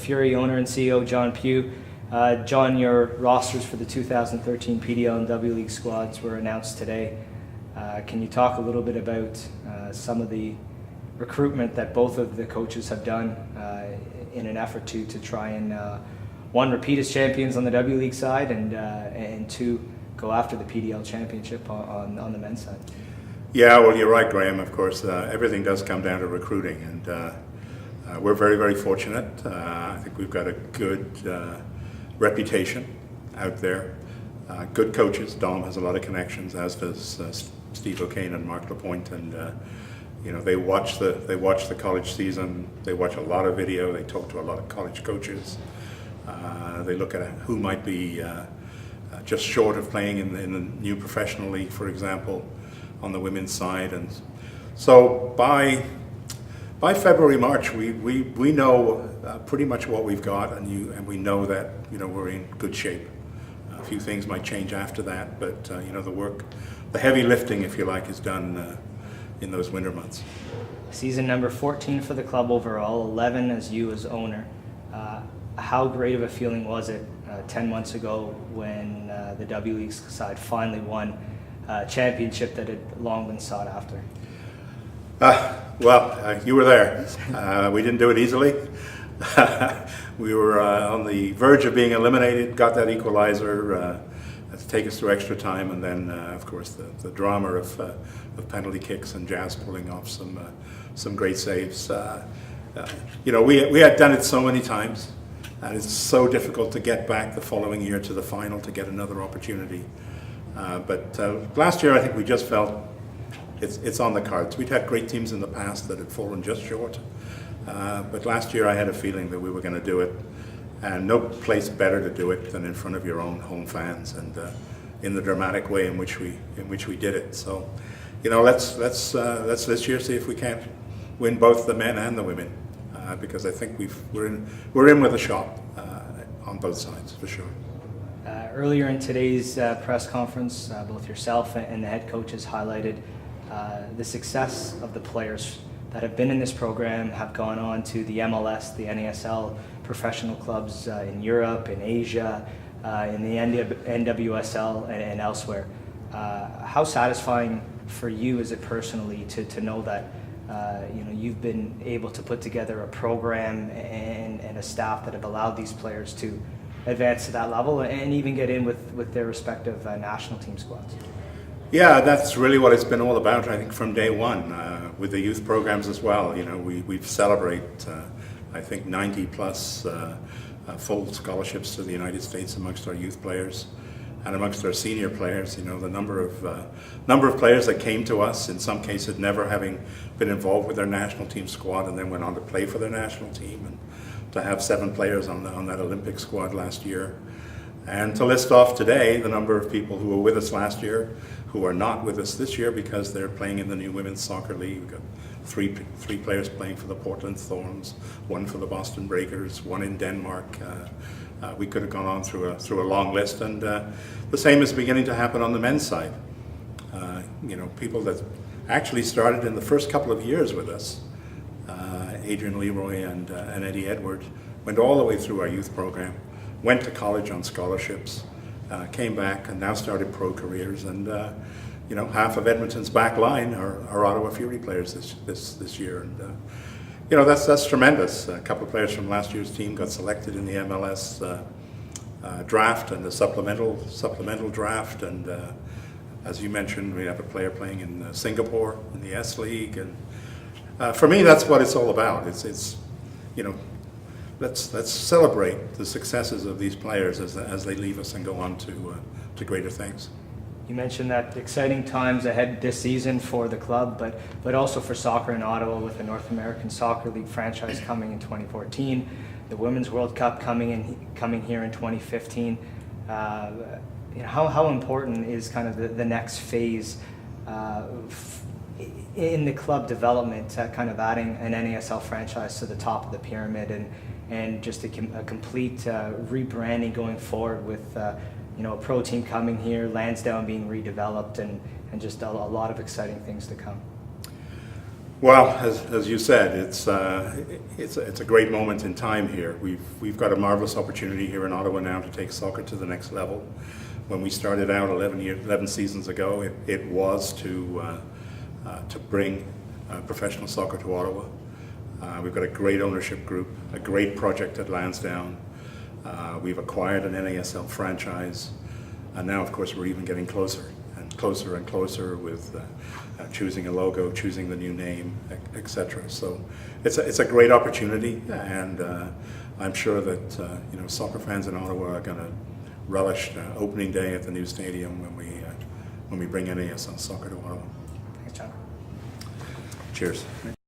Fury owner and CEO John Pugh. John, your rosters for the 2013 PDL and W-League squads were announced today. Can you talk a little bit about some of the recruitment that both of the coaches have done in an effort to try and one, repeat as champions on the W-League side, and two, go after the PDL championship on the men's side? Yeah, well, you're right, Graeme. Of course, everything does come down to recruiting, and we're very, very fortunate. I think we've got a good reputation out there. Good coaches. Dom has a lot of connections, as does Steve O'Kane and Mark Lapointe, and they watch the college season. They watch a lot of video. They talk to a lot of college coaches. They look at who might be just short of playing in the new professional league, for example, on the women's side, and so by February, March, we know pretty much what we've got, and we know that we're in good shape. A few things might change after that, but the work, the heavy lifting, if you like, is done in those winter months. Season number 14 for the club overall, 11 as you as owner. How great of a feeling was it 10 months ago when the W-League side finally won a championship that had long been sought after? Well, you were there. We didn't do it easily. We were on the verge of being eliminated, got that equalizer to take us through extra time, and then, of course, the drama of penalty kicks and Jazz pulling off some great saves. We had done it so many times, and it's so difficult to get back the following year to the final to get another opportunity. But last year, I think we just felt it's on the cards. We'd had great teams in the past that had fallen just short. But last year I had a feeling that we were going to do it, and no place better to do it than in front of your own home fans, and in the dramatic way in which we did it. So, let's this year see if we can't win both the men and the women, because I think we're in with a shot on both sides for sure. Earlier in today's press conference, both yourself and the head coaches highlighted the success of the players that have been in this program, have gone on to the MLS, the NASL professional clubs in Europe, in Asia, in the NWSL and elsewhere. How satisfying for you is it personally to know that you've been able to put together a program and a staff that have allowed these players to advance to that level and even get in with their respective national team squads? Yeah, that's really what it's been all about, I think, from day one, with the youth programs as well. We celebrate, I think, 90 plus full scholarships to the United States amongst our youth players and amongst our senior players. The number of players that came to us, in some cases never having been involved with their national team squad and then went on to play for their national team, and to have 7 players on that Olympic squad last year. And to list off today the number of people who were with us last year who are not with us this year because they're playing in the new Women's Soccer League. We've got three players playing for the Portland Thorns, 1 for the Boston Breakers, 1 in Denmark. We could have gone on through a long list, and the same is beginning to happen on the men's side. People that actually started in the first couple of years with us, Adrian Leroy and Eddie Edward, went all the way through our youth program, went to college on scholarships, came back and now started pro careers, and half of Edmonton's back line are Ottawa Fury players this year, and that's tremendous. A couple of players from last year's team got selected in the MLS draft and the supplemental draft, and as you mentioned, we have a player playing in Singapore in the S League, and for me, that's what it's all about. It's let's celebrate the successes of these players as they leave us and go on to greater things. You mentioned that exciting times ahead this season for the club, but also for soccer in Ottawa, with the North American Soccer League franchise coming in 2014, the Women's World Cup coming here in 2015. How important is kind of the next phase in the club development, kind of adding an NASL franchise to the top of the pyramid, and just a complete rebranding going forward with a pro team coming here, Lansdowne being redeveloped, and just a lot of exciting things to come? Well, as you said, it's a great moment in time here. We've got a marvelous opportunity here in Ottawa now to take soccer to the next level. When we started out 11 seasons ago, it was to bring professional soccer to Ottawa. We've got a great ownership group, a great project at Lansdowne. We've acquired an NASL franchise, and now, of course, we're even getting closer and closer and closer with choosing a logo, choosing the new name, etc. So it's a great opportunity, and I'm sure that soccer fans in Ottawa are going to relish opening day at the new stadium when we bring NASL soccer to Ottawa. Thanks, John. Cheers.